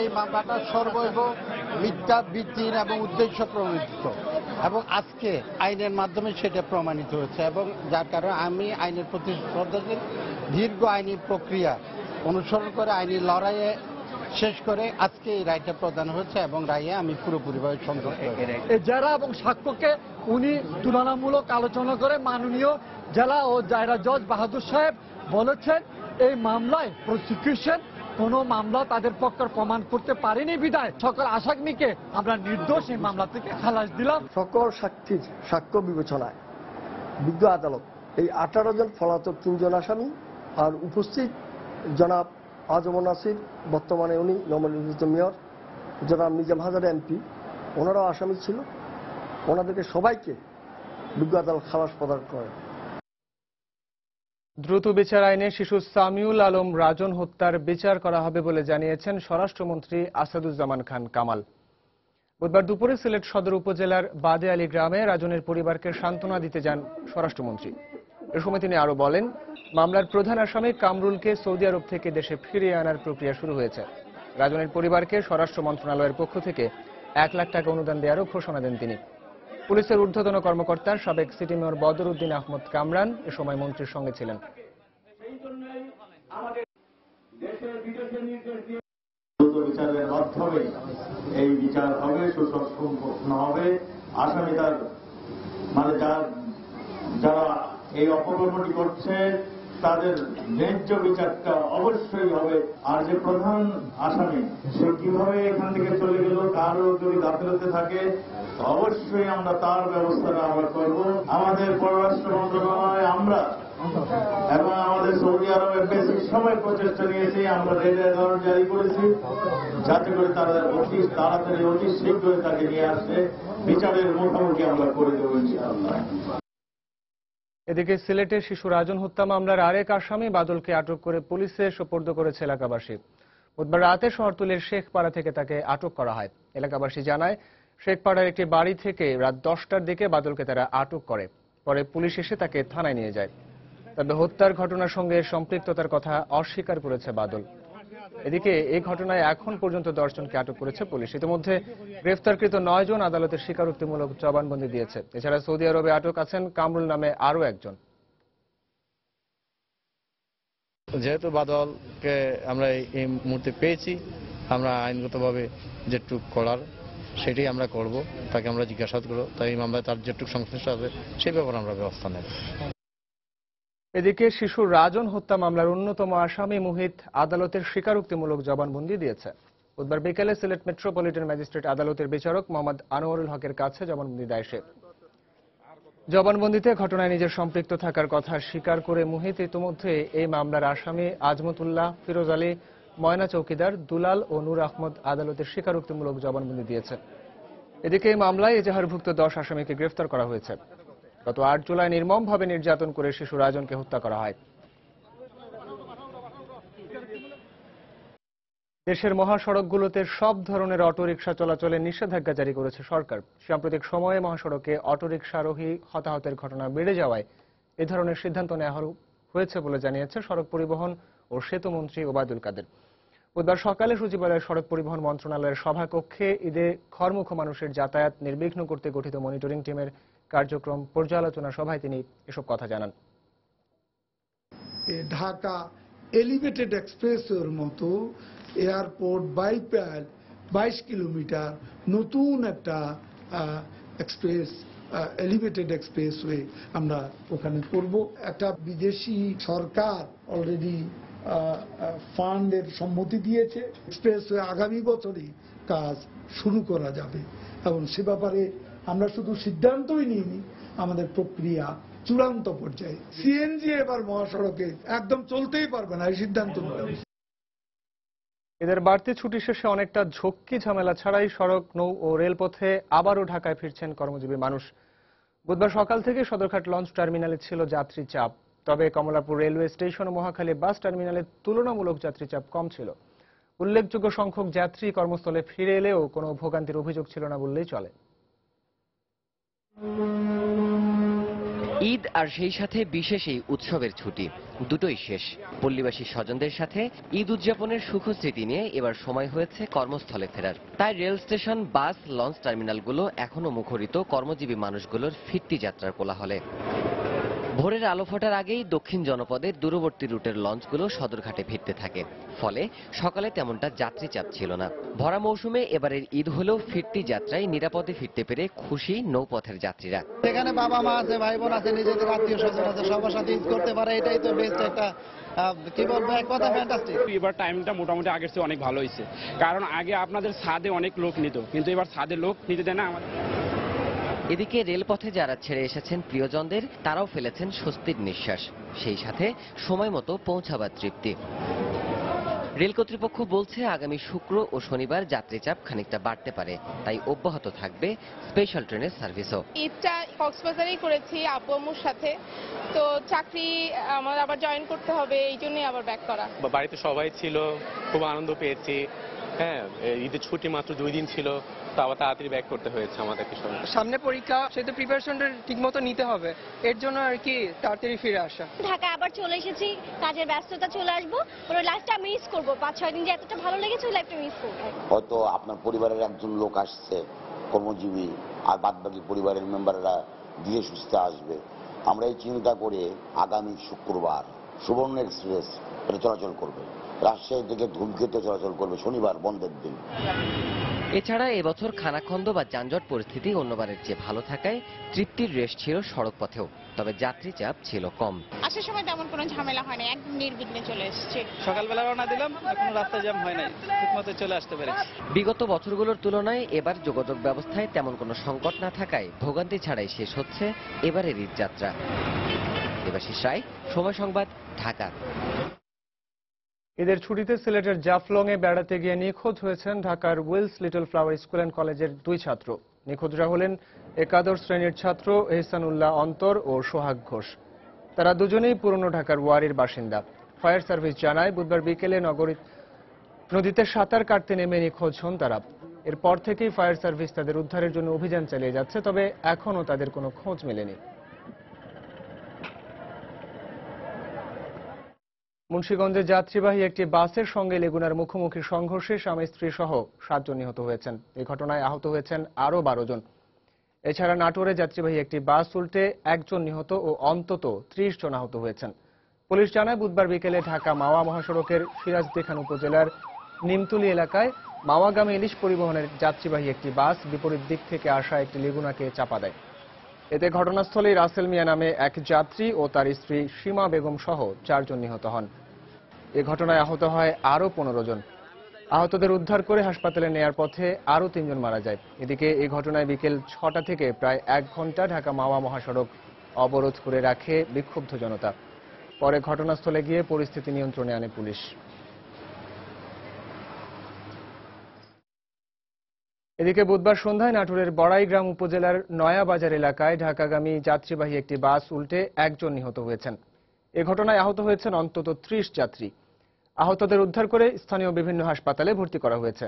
Speaker 25: এই মামলাটা সর্বৈব মিথ্যা, ভিত্তিহীন এবং উদ্দেশ্য প্রণোদিত, এবং আজকে আইনের মাধ্যমে সেটা প্রমাণিত হয়েছে, এবং যার কারণে আমি আইনের প্রতি শ্রদ্ধাশীল। দীর্ঘ আইনি প্রক্রিয়া অনুসরণ করে আইনি লড়াইয়ে শেষ করে আজকে এই রায়টা প্রদান হয়েছে, এবং রায়ে আমি পুরোপুরিভাবে সন্তুষ্ট।
Speaker 26: জেরা এবং সাক্ষ্যকে উনি তুলনামূলক আলোচনা করে মাননীয় জেলা ও দায়রা জজ বাহাদুর সাহেব বলেছেন, এই মামলায় প্রসিকিউশন কোনো মামলা তাদের পক্ষে প্রমাণ করতে পারেনি বিধায় সকল আসামিকে আমরা নির্দোষ এই মামলা থেকে খালাস দিলাম।
Speaker 27: সকল সাক্ষীর সাক্ষ্য বিবেচনায় বিজ্ঞ আদালত এই 18 জন পলাতক 3 জন আসামি আর উপস্থিত জনাব আজম নাসির, বর্তমানে উনি নবনির্বাচিত মেয়র, জনাব নিজাম হাজারী MP, ওনারাও আসামি ছিল, ওনাদেরকে সবাইকে বিজ্ঞ আদালত খালাস প্রদান করে।
Speaker 1: দ্রুত বিচার আইনে শিশু সামিউল আলম রাজন হত্যার বিচার করা হবে বলে জানিয়েছেন স্বরাষ্ট্রমন্ত্রী আসাদুজ্জামান খান কামাল। বুধবার দুপুরে সিলেট সদর উপজেলার বাদে আলী গ্রামে রাজনের পরিবারকে সান্ত্বনা দিতে যান স্বরাষ্ট্রমন্ত্রী। এ সময় তিনি আরো বলেন, মামলার প্রধান আসামি কামরুলকে সৌদি আরব থেকে দেশে ফিরিয়ে আনার প্রক্রিয়া শুরু হয়েছে। রাজনের পরিবারকে স্বরাষ্ট্র মন্ত্রণালয়ের পক্ষ থেকে 1 লাখ টাকা অনুদান দেওয়ারও ঘোষণা দেন তিনি। পুলিশের ঊর্ধ্বতন কর্মকর্তা সাবেক সিটি মেয়র বদর উদ্দিন আহমদ কামরান এ সময় মন্ত্রীর সঙ্গে ছিলেন।
Speaker 28: বিচারের মাধ্যমে এই বিচার হবে, সুসম্পন্ন হবে। আসামি তার মানে যারা এই অপকর্মটি করছে তাদের ন্যায্য বিচারটা অবশ্যই হবে। আর যে প্রধান আসামি সে কিভাবে এখান থেকে চলে গেল, কারো যদি গাফিলতি থাকে অবশ্যই আমরা তার ব্যবস্থাটা আমরা করব। আমাদের পররাষ্ট্র মন্ত্রণালয় আমরা এবং আমাদের সৌদি আরবের বেশি সময় প্রচেষ্টা নিয়েছি, আমরা রেড অ্যালার্ট জারি করেছি যাতে করে তাদের অতি তাড়াতাড়ি অতি শীঘ্রই তাকে নিয়ে আসে বিচারের মুখোমুখি আমরা করে দেবো ইনশাআল্লাহ।
Speaker 1: এদিকে সিলেটে শিশু রাজন হত্যা মামলার আরেক আসামি বাদলকে আটক করে পুলিশে সোপর্দ করেছে এলাকাবাসী। বুধবার রাতে শহরতলির শেখপাড়া থেকে তাকে আটক করা হয়। এলাকাবাসী জানায়, শেখপাড়ার একটি বাড়ি থেকে রাত 10টার দিকে বাদলকে তারা আটক করে। পরে পুলিশ এসে তাকে থানায় নিয়ে যায়। তবে হত্যার ঘটনার সঙ্গে সম্পৃক্ততার কথা অস্বীকার করেছে বাদল। এদিকে এই ঘটনায় এখন পর্যন্ত 10 জনকে আটক করেছে পুলিশ। ইতিমধ্যে গ্রেফতারকৃত 9 জন আদালতের স্বীকারোক্তিমূলক জবানবন্দি দিয়েছে। এছাড়া সৌদি আরবে আটক আছেন কামরুল নামে আরও একজন।
Speaker 2: যেহেতু বাদলকে আমরা এই মুহূর্তে পেয়েছি, আমরা আইনগতভাবে যেটুক করার সেটাই আমরা করব, তাকে আমরা জিজ্ঞাসাবাদ করব, তাই এই মামলায় তার যেটুক সংশ্লিষ্ট আছে সেই ব্যাপারে আমরা ব্যবস্থা নেব।
Speaker 1: এদিকে শিশু রাজন হত্যা মামলার অন্যতম আসামি মুহিত আদালতের স্বীকারোক্তিমূলক জবানবন্দি দিয়েছে। বুধবার বিকেলে সিলেট মেট্রোপলিটন ম্যাজিস্ট্রেট আদালতের বিচারক মোহাম্মদ আনোয়ারুল হকের কাছে জবানবন্দি দেয় সে। জবানবন্দিতে ঘটনায় নিজের সম্পৃক্ত থাকার কথা স্বীকার করে মুহিত ইতিমধ্যে এই মামলার আসামি আজমতুল্লাহ, ফিরোজ আলী, ময়না চৌকিদার, দুলাল ও নূর আহমদ আদালতের স্বীকারোক্তিমূলক জবানবন্দি দিয়েছে। এদিকে এই মামলায় এজাহারভুক্ত 10 আসামিকে গ্রেফতার করা হয়েছে। গত 8 জুলাই নির্মমভাবে নির্যাতন করে শিশু রাজনকে হত্যা করা হয়। দেশের মহাসড়কগুলোতে সব ধরনের অটোরিকশা চলাচলে নিষেধাজ্ঞা জারি করেছে সরকার। সাম্প্রতিক সময়ে মহাসড়কে অটোরিকশা আরোহী হতাহতের ঘটনা বেড়ে যাওয়ায় এ ধরনের সিদ্ধান্ত নেওয়া হয়েছে বলে জানিয়েছে সড়ক পরিবহন ও সেতু মন্ত্রী ওবায়দুল কাদের। বুধবার সকালে সচিবালয়ের সড়ক পরিবহন মন্ত্রণালয়ের সভাকক্ষে ঈদে ঘরমুখো মানুষের যাতায়াত নির্বিঘ্ন করতে গঠিত মনিটরিং টিমের কার্যক্রম পর্যালোচনা সভায় তিনি এসব কথা জানান।
Speaker 3: ঢাকা এলিভেটেড এক্সপ্রেসওয়ের মতো এয়ারপোর্ট বাইপাস 22 কিলোমিটার নতুন একটা এক্সপ্রেস এলিভেটেড এক্সপ্রেসওয়ে আমরা ওখানে করব। একটা বিদেশি সরকার অলরেডি ফান্ডের সম্মতি দিয়েছে। এক্সপ্রেসওয়ে আগামী বছরই কাজ শুরু করা যাবে এবং সে ব্যাপারে আমরা শুধু সিদ্ধান্তই নিইনি, আমাদের প্রক্রিয়া চূড়ান্ত পর্যায়ে। সিএনজি এবার মহাসড়কে একদম চলতেই পারবে না, এই সিদ্ধান্ত নেওয়া।
Speaker 1: এদের বাড়তি ছুটি শেষে অনেকটা ঝক্কি ঝামেলা ছাড়াই সড়ক, নৌ ও রেলপথে আবারও ঢাকায় ফিরছেন কর্মজীবী মানুষ। বুধবার সকাল থেকে সদরঘাট লঞ্চ টার্মিনালে ছিল যাত্রী চাপ। তবে কমলাপুর রেলওয়ে স্টেশন ও মহাখালী বাস টার্মিনালে তুলনামূলক যাত্রী চাপ কম ছিল। উল্লেখযোগ্য সংখ্যক যাত্রী কর্মস্থলে ফিরে এলেও কোনো ভোগান্তির অভিযোগ ছিল না বললেই চলে।
Speaker 4: ঈদ আর সেই সাথে বিশেষ এই উৎসবের ছুটি দুটোই শেষ। পল্লীবাসী স্বজনদের সাথে ঈদ উদযাপনের সুখ স্মৃতি নিয়ে এবার সময় হয়েছে কর্মস্থলে ফেরার। তাই রেল স্টেশন, বাস, লঞ্চ টার্মিনালগুলো এখনো মুখরিত কর্মজীবী মানুষগুলোর ফিরতি যাত্রার কোলাহলে। ভোরের আলো ফোটার আগেই দক্ষিণ জনপদের দূরবর্তী রুটের লঞ্চগুলো সদরঘাটে ভিড়তে থাকে। ফলে সকালে তেমনটা যাত্রী চাপ ছিল না। ভরা মৌসুমে এবারের ঈদ হলেও ফিরতি যাত্রায় নিরাপদে ফিরতে পেরে খুশি নৌপথের যাত্রীরা।
Speaker 5: এখানে বাবা মা আছে, ভাই বোন আছে, নিজেদের আত্মীয় স্বজন আছে, সবার সাথে ঈদ করতে পারে, এটাই তো বেস্ট একটা কি বলবো, এক কথা ফ্যান্টাস্টিক।
Speaker 6: এবার টাইমটা মোটামুটি আগের চেয়ে অনেক ভালো হয়েছে, কারণ আগে আপনাদের ছাদে অনেক লোক নিত, কিন্তু এবার ছাদে লোক নিতে দেয় না আমাদের।
Speaker 4: এদিকে রেলপথে যারা ছেড়ে এসেছেন প্রিয়জনদের, তারাও ফেলেছেন স্বস্তির নিঃশ্বাস। সেই সাথে সময় মতো পৌঁছাবার তৃপ্তি। রেল কর্তৃপক্ষ বলছে আগামী শুক্র ও শনিবার যাত্রী চাপ খানিকটা বাড়তে পারে, তাই অব্যাহত থাকবে স্পেশাল ট্রেনের সার্ভিসও।
Speaker 7: ঈদটা কক্সবাজারেই করেছি আব্বু আম্মুর সাথে, তো চাকরি আমার আবার জয়েন করতে হবে, এই জন্যই আবার ব্যাক করা।
Speaker 9: বাড়িতে সবাই ছিল, খুব আনন্দ পেয়েছি। হ্যাঁ, ঈদের ছুটি মাত্র 2 দিন ছিল, তো আবার তাড়াতাড়ি ব্যাক করতে হয়েছে আমাদেরকে সবাই।
Speaker 23: সামনে পরীক্ষা, সেটা প্রিপারেশনটা ঠিকমতো নিতে হবে, এর জন্য আর কি তাড়াতাড়ি ফিরে আসা।
Speaker 10: ঢাকা আবার চলে এসেছি, কাজের ব্যস্ততা চলে আসবো, ওই লাইফটা মিস করবো। 5-6 দিন যে এতটা ভালো লেগেছে, ওই লাইফটা মিস করবো।
Speaker 29: হয়তো আপনার পরিবারের একজন লোক আসছে কর্মজীবী, আর বাদবাকি পরিবারের মেম্বাররা ধীরে সুস্থে আসবে। আমরা এই চিন্তা করে আগামী শুক্রবার সুবর্ণ এক্সপ্রেস এটা চলাচল করবে, রাজশাহী থেকে ধূমকেতু চলাচল করবে শনিবার বন্ধের দিন।
Speaker 4: এছাড়া এবছর খানাখন্দ বা যানজট পরিস্থিতি অন্যবারের চেয়ে ভালো থাকায় তৃপ্তির রেশ ছিল সড়ক পথেও, তবে যাত্রী চাপ ছিল কম।
Speaker 7: আসার সময় তেমন কোনো ঝামেলা হয় না, একদম নির্বিঘ্নে চলে এসেছে।
Speaker 6: সকালবেলা রওনা দিলাম, এখনো রাস্তা জ্যাম হয় নাই, ঠিকমতো চলে আসতে পেরেছি।
Speaker 4: বিগত বছরগুলোর তুলনায় এবার যোগাযোগ ব্যবস্থায় তেমন কোনো সংকট না থাকায় ভোগান্তি ছাড়াই শেষ হচ্ছে এবারের ঈদ যাত্রা। দেবাশিস রায়, সময় সংবাদ, ঢাকা।
Speaker 1: ঈদের ছুটিতে সিলেটের জাফলংয়ে বেড়াতে গিয়ে নিখোঁজ হয়েছেন ঢাকার Wills Little Flower School and কলেজের 2 ছাত্র। নিখোঁজরা হলেন একাদশ শ্রেণীর ছাত্র এহসানুল্লাহ অন্তর ও সোহাগ ঘোষ। তারা দুজনেই পুরনো ঢাকার ওয়ারির বাসিন্দা। ফায়ার সার্ভিস জানায় বুধবার বিকেলে নদীতে সাঁতার কাটতে নেমে নিখোঁজ হন তারা। এরপর থেকেই ফায়ার সার্ভিস তাদের উদ্ধারের জন্য অভিযান চালিয়ে যাচ্ছে, তবে এখনও তাদের কোনো খোঁজ মেলেনি। মুন্সিগঞ্জে যাত্রীবাহী একটি বাসের সঙ্গে লেগুনার মুখোমুখি সংঘর্ষে স্বামী স্ত্রী সহ 7 জন নিহত হয়েছেন। এই ঘটনায় আহত হয়েছেন আরও 12 জন। এছাড়া নাটোরে যাত্রীবাহী একটি বাস উল্টে 1 জন নিহত ও অন্তত 30 জন আহত হয়েছেন। পুলিশ জানায় বুধবার বিকেলে ঢাকা মাওয়া মহাসড়কের সিরাজদিখান উপজেলার নিমতলী এলাকায় মাওয়াগামী ইলিশ পরিবহনের যাত্রীবাহী একটি বাস বিপরীত দিক থেকে আসা একটি লেগুনাকে চাপা দেয়। এতে ঘটনাস্থলেই রাসেল মিয়া নামে এক যাত্রী ও তার স্ত্রী সীমা বেগম সহ 4 জন নিহত হন। এ ঘটনায় আহত হয় আরও 15 জন। আহতদের উদ্ধার করে হাসপাতালে নেয়ার পথে আরও 3 জন মারা যায়। এদিকে এই ঘটনায় বিকেল 6টা থেকে প্রায় 1 ঘন্টা ঢাকা মাওয়া মহাসড়ক অবরোধ করে রাখে বিক্ষুব্ধ জনতা। পরে ঘটনাস্থলে গিয়ে পরিস্থিতি নিয়ন্ত্রণে আনে পুলিশ। এদিকে বুধবার সন্ধ্যায় নাটোরের বড়াইগ্রাম উপজেলার নয়াবাজার এলাকায় ঢাকাগামী যাত্রীবাহী একটি বাস উল্টে 1 জন নিহত হয়েছেন। এ ঘটনায় আহত হয়েছেন অন্তত 30 যাত্রী। আহতদের উদ্ধার করে স্থানীয় বিভিন্ন হাসপাতালে ভর্তি করা হয়েছে।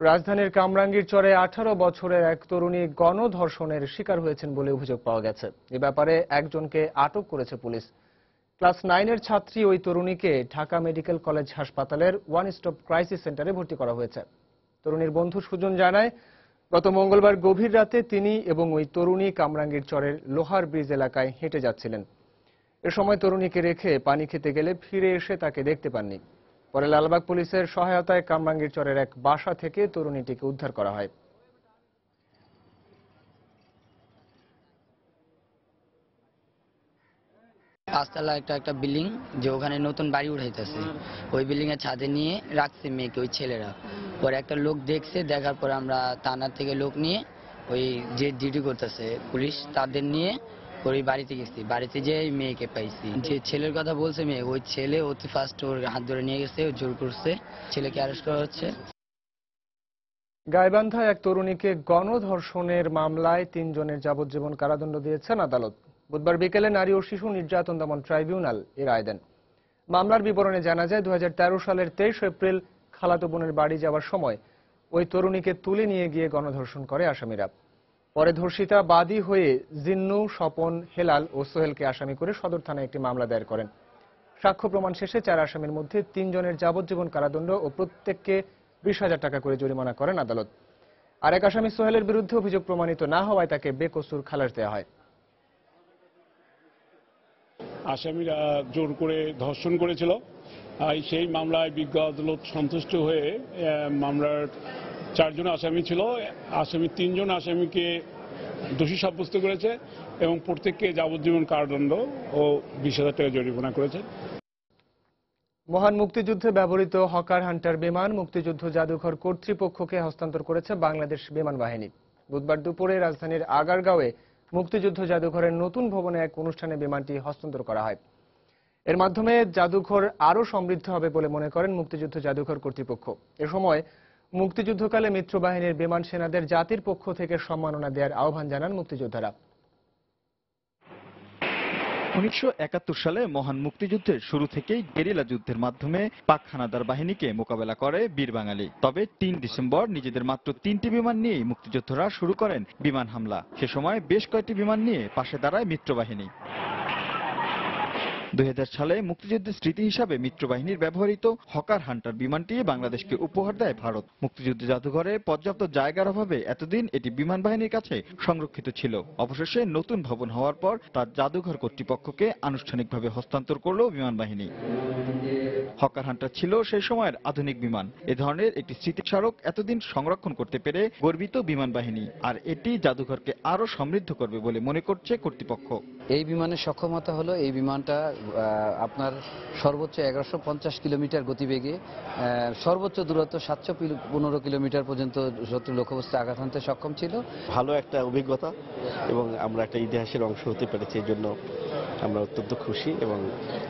Speaker 1: রাজধানীর কামরাঙ্গীর চরে 18 বছরের এক তরুণী গণধর্ষণের শিকার হয়েছেন বলে অভিযোগ পাওয়া গেছে। এ ব্যাপারে একজনকে আটক করেছে পুলিশ। ক্লাস 9-এর ছাত্রী ওই তরুণীকে ঢাকা মেডিকেল কলেজ হাসপাতালের ওয়ান স্টপ ক্রাইসিস সেন্টারে ভর্তি করা হয়েছে। তরুণীর বন্ধু সুজন জানায়, গত মঙ্গলবার গভীর রাতে তিনি এবং ওই তরুণী কামরাঙ্গীর চরের লোহার ব্রিজ এলাকায় হেঁটে যাচ্ছিলেন। এ সময় তরুণীকে রেখে পানি খেতে গেলে ফিরে এসে তাকে দেখতে পাননি। পরে লালবাগ পুলিশের সহায়তায় কামরাঙ্গীর চরের এক বাসা থেকে তরুণীটিকে উদ্ধার করা হয়।
Speaker 8: পাঁচতলা একটা বিল্ডিং, যে ওখানে নতুন বাড়ি উঠাইতেছে, ওই বিল্ডিং এর ছাদে নিয়ে রাখছে মেয়েকে ওই ছেলেরা। পরে একটা লোক দেখছে, দেখার পর আমরা থানার থেকে লোক নিয়ে ওই যে ডিউটি করতেছে পুলিশ, তাদের নিয়ে ওই বাড়িতে গেছি। বাড়িতে যে মেয়েকে পাইছি, যে ছেলের কথা বলছে মেয়ে, ওই ছেলে অতি ফার্স্ট ওর হাত ধরে নিয়ে গেছে, জোর করছে। ছেলেকে অ্যারেস্ট করা হচ্ছে।
Speaker 1: গাইবান্ধায় এক তরুণীকে গণধর্ষণের মামলায় 3 জনের যাবজ্জীবন কারাদণ্ড দিয়েছেন আদালত। বুধবার বিকেলে নারী ও শিশু নির্যাতন দমন ট্রাইব্যুনাল এর রায় দেন। মামলার বিবরণে জানা যায়, 2013 সালের 23 এপ্রিল খালাতো বোনের বাড়ি যাওয়ার সময় ওই তরুণীকে তুলে নিয়ে গিয়ে গণধর্ষণ করে আসামিরা। পরে ধর্ষিতা বাদী হয়ে জিন্নু, স্বপন, হেলাল ও সোহেলকে আসামি করে সদর থানায় একটি মামলা দায়ের করেন। সাক্ষ্য প্রমাণ শেষে 4 আসামির মধ্যে 3 জনের যাবজ্জীবন কারাদণ্ড ও প্রত্যেককে 20,000 টাকা করে জরিমানা করেন আদালত। আরেক আসামি সোহেলের বিরুদ্ধে অভিযোগ প্রমাণিত না হওয়ায় তাকে বেকসুর খালাস দেওয়া হয়।
Speaker 11: আসামিরা জোর করে ধর্ষণ করেছিল। সেই মামলায় বিজ্ঞ আদালত সন্তুষ্ট হয়ে মামলার 4 জন আসামি ছিল, আসামি 3 জন আসামিকে দোষী সাব্যস্ত করেছে এবং প্রত্যেককে যাবজ্জীবন কারাদণ্ড ও 20,000 টাকা জরিমানা করেছে।
Speaker 1: মহান মুক্তিযুদ্ধে ব্যবহৃত হকার হান্টার বিমান মুক্তিযুদ্ধ জাদুঘর কর্তৃপক্ষকে হস্তান্তর করেছে বাংলাদেশ বিমান বাহিনী। বুধবার দুপুরে রাজধানীর আগারগাঁওয়ে মুক্তিযুদ্ধ জাদুঘরের নতুন ভবনে এক অনুষ্ঠানে বিমানটি হস্তান্তর করা হয়। এর মাধ্যমে জাদুঘর আরও সমৃদ্ধ হবে বলে মনে করেন মুক্তিযুদ্ধ জাদুঘর কর্তৃপক্ষ। এ সময় মুক্তিযুদ্ধকালে মিত্রবাহিনীর বিমান সেনাদের জাতির পক্ষ থেকে সম্মাননা দেওয়ার আহ্বান জানান মুক্তিযোদ্ধারা।
Speaker 12: 1971 সালে মহান মুক্তিযুদ্ধের শুরু থেকেই গেরিলা যুদ্ধের মাধ্যমে পাক হানাদার বাহিনীকে মোকাবেলা করে বীর বাঙালি। তবে 3 ডিসেম্বর নিজেদের মাত্র 3টি বিমান নিয়েই মুক্তিযোদ্ধারা শুরু করেন বিমান হামলা। সে সময় বেশ কয়েকটি বিমান নিয়ে পাশে দাঁড়ায় মিত্রবাহিনী। 2000 সালে মুক্তিযুদ্ধের স্মৃতি হিসাবে মিত্রবাহিনীর ব্যবহৃত হকার হান্টার বিমানটি বাংলাদেশকে উপহার দেয় ভারত। মুক্তিযুদ্ধ জাদুঘরে পর্যাপ্ত জায়গার অভাবে এতদিন এটি বিমান বাহিনীর কাছে সংরক্ষিত ছিল। অবশেষে নতুন ভবন হওয়ার পর তার জাদুঘর কর্তৃপক্ষকে আনুষ্ঠানিকভাবে হস্তান্তর করল বিমান বাহিনী। হকার হান্টার ছিল সেই সময়ের আধুনিক বিমান। এ ধরনের একটি স্মৃতিস্মারক এতদিন সংরক্ষণ করতে পেরে গর্বিত বিমান বাহিনী, আর এটি জাদুঘরকে আরো সমৃদ্ধ করবে বলে মনে করছে কর্তৃপক্ষ।
Speaker 13: এই বিমানের সক্ষমতা হলো, এই বিমানটা আপনার সর্বোচ্চ 1150 কিলোমিটার গতিবেগে সর্বোচ্চ দূরত্ব 715 কিলোমিটার পর্যন্ত শত্রু লক্ষ্যবস্তুতে আঘাত হানতে সক্ষম ছিল।
Speaker 14: ভালো একটা অভিজ্ঞতা এবং আমরা একটা ইতিহাসের অংশ হতে পেরেছি, এই জন্য আমরা অত্যন্ত খুশি এবং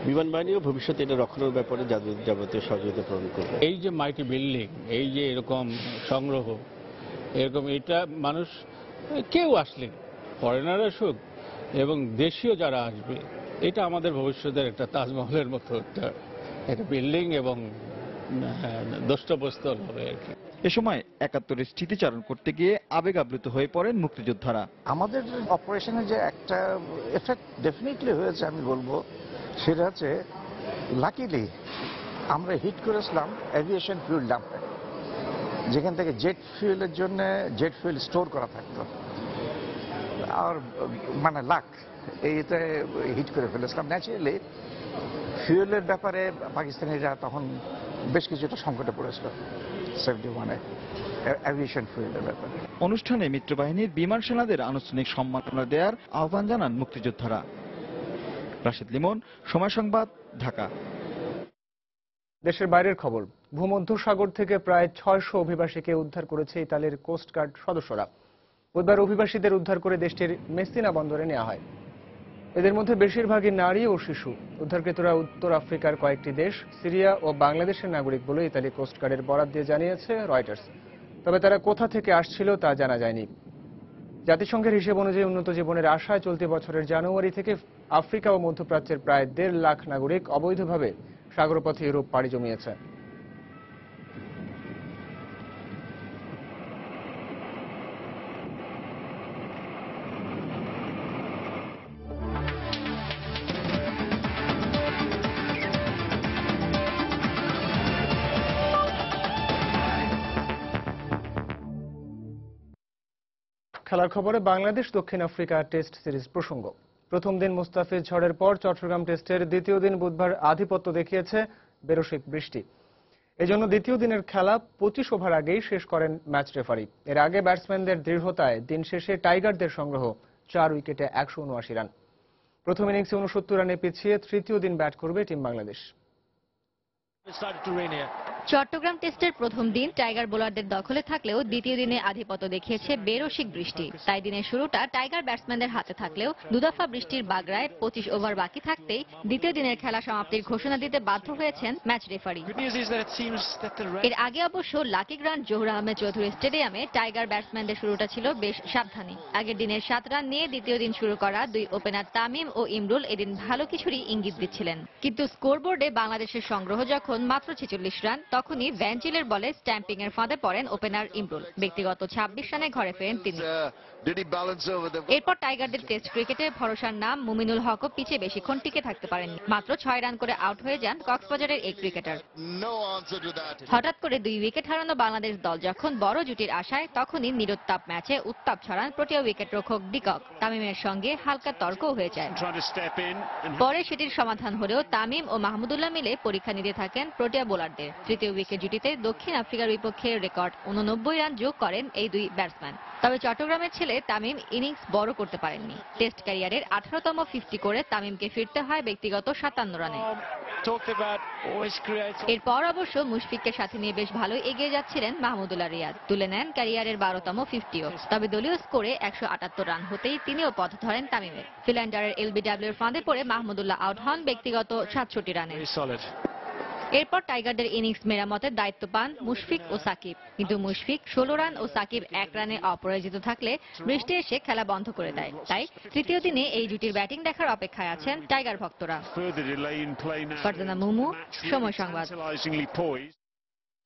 Speaker 14: বিমান বাহিনীও ভবিষ্যতে এটা রক্ষণের ব্যাপারে যাবতীয় সহযোগিতা প্রদান করবে।
Speaker 15: এই যে মাল্টি বিল্ডিং, এই যে এরকম সংগ্রহ, এরকম এটা মানুষ কেউ আসলে ফরেনার আসুক এবং দেশীয় যারা আসবে, এটা আমাদের ভবিষ্যতের একটা তাজমহলের মতো একটা বিল্ডিং এবং দ্রষ্টব্যস্থল হবে আর কি।
Speaker 12: এ সময় ৭১-এর স্মৃতিচারণ করতে গিয়ে আবেগ আপ্লুত হয়ে পড়েন মুক্তিযোদ্ধারা।
Speaker 16: আমাদের অপারেশনে যে একটা এফেক্ট ডেফিনেটলি হয়েছে আমি বলবো, সেটা হচ্ছে লাকিলি আমরা হিট করেছিলাম এভিয়েশন ফিউল ডাম্পে, যেখান থেকে জেট ফিউলের জন্য জেট ফিউল স্টোর করা থাকতো। আর মানে লাক এইতে হিট করে ফেলেছিলাম। ন্যাচারালি ফিউলের ব্যাপারে পাকিস্তানিরা তখন বেশ কিছুটা সংকটে পড়েছিল 71-এ এভিয়েশন ফিউলের ব্যাপারে।
Speaker 12: অনুষ্ঠানে মিত্রবাহিনীর বিমান সেনাদের আনুষ্ঠানিক সম্মাননা দেওয়ার আহ্বান জানান মুক্তিযোদ্ধারা। রাশেদ লিমন, সময় সংবাদ, ঢাকা।
Speaker 1: দেশের বাইরের খবর। ভূমধ্যসাগর থেকে প্রায় ৬০০ অভিবাসীকে উদ্ধার করেছে ইতালির কোস্টগার্ড সদস্যরা। বুধবার অভিবাসীদের উদ্ধার করে দেশটির মেসিনা বন্দরে নেওয়া হয়। এদের মধ্যে বেশিরভাগই নারী ও শিশু। উদ্ধারকৃতরা উত্তর আফ্রিকার কয়েকটি দেশ, সিরিয়া ও বাংলাদেশের নাগরিক বলে ইতালি কোস্টগার্ডের বরাত দিয়ে জানিয়েছে রয়টার্স। তবে তারা কোথা থেকে আসছিল তা জানা যায়নি। জাতিসংঘের হিসেব অনুযায়ী উন্নত জীবনের আশায় চলতি বছরের জানুয়ারি থেকে আফ্রিকা ও মধ্যপ্রাচ্যের প্রায় ১.৫ লাখ নাগরিক অবৈধভাবে সাগরপথে ইউরোপ পাড়ি জমিয়েছে। খেলার খবরে বাংলাদেশ দক্ষিণ আফ্রিকা টেস্ট সিরিজ প্রসঙ্গ। প্রথম দিন মুস্তাফিজ ঝড়ের পর চট্টগ্রাম টেস্টের দ্বিতীয় দিন বুধবার আধিপত্য দেখিয়েছে বেরসিক বৃষ্টি। এজন্য দ্বিতীয় দিনের খেলা ২৫ ওভার আগেই শেষ করেন ম্যাচ রেফারি। এর আগে ব্যাটসম্যানদের দৃঢ়তায় দিন শেষে টাইগারদের সংগ্রহ ৪ উইকেটে ১৭৯ রান। প্রথম ইনিংসে ৬৯ রানে পিছিয়ে তৃতীয় দিন ব্যাট করবে টিম বাংলাদেশ।
Speaker 17: চট্টগ্রাম টেস্টের প্রথম দিন টাইগার বোলারদের দখলে থাকলেও দ্বিতীয় দিনে আধিপত্য দেখিয়েছে বেরসিক বৃষ্টি। তাই দিনের শুরুটা টাইগার ব্যাটসম্যানদের হাতে থাকলেও দুদফা বৃষ্টির বাগড়ায় ২৫ ওভার বাকি থাকতেই দ্বিতীয় দিনের খেলা সমাপ্তির ঘোষণা দিতে বাধ্য হয়েছেন ম্যাচ রেফারি। এর আগে অবশ্য লাকি গ্রান্ট জহুর আহমেদ চৌধুরী স্টেডিয়ামে টাইগার ব্যাটসম্যানদের শুরুটা ছিল বেশ সাবধানী। আগের দিনের ৭ রান নিয়ে দ্বিতীয় দিন শুরু করা দুই ওপেনার তামিম ও ইমরুল এদিন ভালো কিছুরই ইঙ্গিত দিচ্ছিলেন। কিন্তু স্কোরবোর্ডে বাংলাদেশের সংগ্রহ যখন মাত্র ৪৬ রান, তখনই ভ্যানচিলের বলে স্ট্যাম্পিং এর ফাঁদে পড়েন ওপেনার ইমরুল। ব্যক্তিগত ২৬ রানে ঘরে ফেরেন তিনি। এরপর টাইগারদের টেস্ট ক্রিকেটে ভরসার নাম মুমিনুল হকও পিছে বেশিক্ষণ টিকে থাকতে পারেননি। মাত্র ৬ রান করে আউট হয়ে যান কক্সবাজারের এই ক্রিকেটার। হঠাৎ করে ২ উইকেট হারানো বাংলাদেশ দল যখন বড় জুটির আশায়, তখনই নিরুত্তাপ ম্যাচে উত্তাপ ছড়ান প্রোটিয়া উইকেট রক্ষক ডিকক। তামিমের সঙ্গে হালকা তর্কও হয়ে যায়। পরে সেটির সমাধান হলেও তামিম ও মাহমুদুল্লাহ মিলে পরীক্ষা নিতে থাকেন প্রোটিয়া বোলারদের। তৃতীয় উইকেট জুটিতে দক্ষিণ আফ্রিকার বিপক্ষে রেকর্ড ৮৯ রান যোগ করেন এই দুই ব্যাটসম্যান। তবে চট্টগ্রামের ছেলে তামিম ইনিংস বড় করতে পারেননি। টেস্ট ক্যারিয়ারের ১৮তম 50 করে তামিমকে ফিরতে হয় ব্যক্তিগত ৫৭ রানে। এরপর অবশ্য মুশফিককে সাথে নিয়ে বেশ ভালোই এগিয়ে যাচ্ছিলেন মাহমুদুল্লাহ রিয়াদ। তুলে নেন ক্যারিয়ারের ১২তম 50ও। তবে দলীয় স্কোরে ১৭৮ রান হতেই তিনিও পথ ধরেন তামিমের। ফিল্যান্ডারের এলবিডব্লিউর ফাঁদে পড়ে মাহমুদুল্লাহ আউট হন ব্যক্তিগত ৬৭ রানে। এরপর টাইগারদের ইনিংস মেরামতের দায়িত্ব পান মুশফিক ও সাকিব। কিন্তু মুশফিক ১৬ রান ও সাকিব ১ রানে অপরাজিত থাকলে বৃষ্টি এসে খেলা বন্ধ করে দেয়। তাই তৃতীয় দিনে এই জুটির ব্যাটিং দেখার অপেক্ষায় আছেন টাইগার ভক্তরা। ফারজানা মুমু, সময় সংবাদ।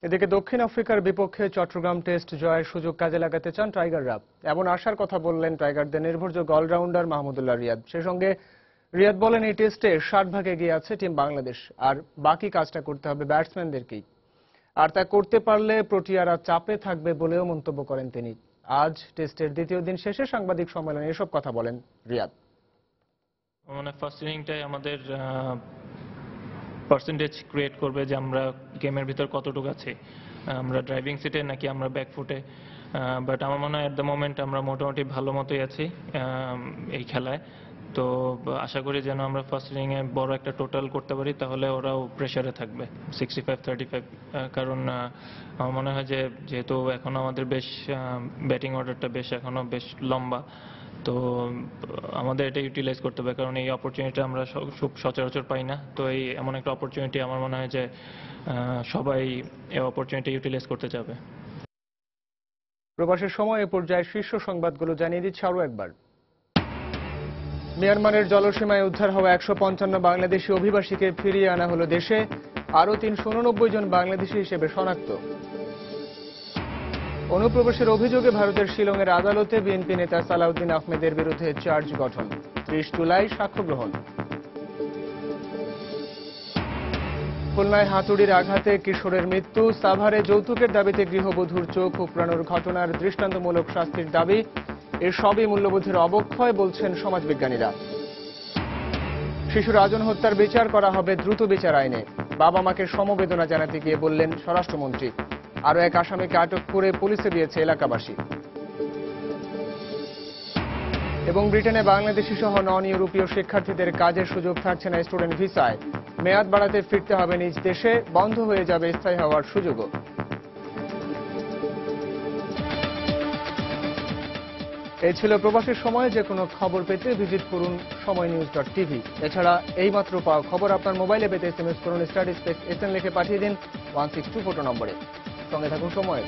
Speaker 1: এদিকে দক্ষিণ আফ্রিকার বিপক্ষে চট্টগ্রাম টেস্ট জয়ের সুযোগ কাজে লাগাতে চান টাইগাররা। এমন আশার কথা বললেন টাইগারদের নির্ভরযোগ্য অলরাউন্ডার মাহমুদুল্লাহ রিয়াদ। সে সঙ্গে রিয়াদ বলেন, এই টেস্টে ৬০ ভাগ এগিয়ে আছে টিম বাংলাদেশ, আর বাকি কাজটা করতে হবে ব্যাটসম্যানদেরকেই। আর তা করতে পারলে প্রোটিয়ারা চাপে থাকবে বলেও মন্তব্য করেন তিনি। আজ টেস্টের দ্বিতীয় দিন শেষে সাংবাদিক সম্মেলনে এসব কথা বলেন রিয়াদ।
Speaker 18: মানে ফার্স্ট ইনিংটাই আমাদের পার্সেন্টেজ ক্রিয়েট করবে যে আমরা গেমের ভিতর কতটুকু আছি, আমরা ড্রাইভিং সিটে নাকি আমরা ব্যাকফুটে। বাট আমার মনে হয় এট দ্য মোমেন্ট আমরা মোটামুটি ভালো মতোই আছি এই খেলায়। তো আশা করি যেন আমরা ফার্স্ট ইনিংয়ে বড় একটা টোটাল করতে পারি, তাহলে ওরাও প্রেসারে থাকবে 65-35। কারণ আমার মনে হয় যে যেহেতু এখনো আমাদের বেশ ব্যাটিং অর্ডারটা বেশ এখনো বেশ লম্বা, তো আমাদের এটা ইউটিলাইজ করতে হবে। কারণ এই অপরচুনিটি আমরা খুব সচরাচর পাই না। তো এই এমন একটা অপরচুনিটি আমার মনে হয় যে সবাই এই অপরচুনিটি ইউটিলাইজ করতে চাবে।
Speaker 1: প্রবাসের সময় এ পর্যায়ে শীর্ষ সংবাদগুলো জানিয়ে দিচ্ছে আরও একবার। মিয়ানমারের জলসীমায় উদ্ধার হওয়া 155 বাংলাদেশি অভিবাসীকে ফিরিয়ে আনা হলো দেশে, আরও 389 জন বাংলাদেশি হিসেবে শনাক্ত। অনুপ্রবেশের অভিযোগে ভারতের শিলংয়ের আদালতে বিএনপি নেতা সালাউদ্দিন আহমেদের বিরুদ্ধে চার্জ গঠন, 30 জুলাই সাক্ষ্য গ্রহণ। খুলনায় হাতুড়ির আঘাতে কিশোরের মৃত্যু, সাভারে যৌতুকের দাবিতে গৃহবধূর চোখ উপড়ানোর ঘটনার দৃষ্টান্তমূলক শাস্তির দাবি, এর সবই মূল্যবোধের অবক্ষয় বলছেন সমাজবিজ্ঞানীরা। শিশুর আজন হত্যার বিচার করা হবে দ্রুত বিচার আইনে, বাবা মাকে সমবেদনা জানাতে গিয়ে বললেন স্বরাষ্ট্রমন্ত্রী। আরও এক আসামিকে আটক করে পুলিশে দিয়েছে এলাকাবাসী। এবং ব্রিটেনে বাংলাদেশি সহ নন ইউরোপীয় শিক্ষার্থীদের কাজের সুযোগ থাকছে না স্টুডেন্ট ভিসায়, মেয়াদ বাড়াতে ফিরতে হবে নিজ দেশে, বন্ধ হয়ে যাবে স্থায়ী হওয়ার সুযোগও। এই ছিল প্রবাসীর সময়। যে কোনো খবর পেতে ভিজিট করুন সময়নিউজ.tv। এছাড়া এইমাত্র পাওয়া খবর আপনার মোবাইলে পেতে SMS করুন স্টাডি স্পেস SN লিখে পাঠিয়ে দিন 1624 নম্বরে। সঙ্গে থাকুন সময়।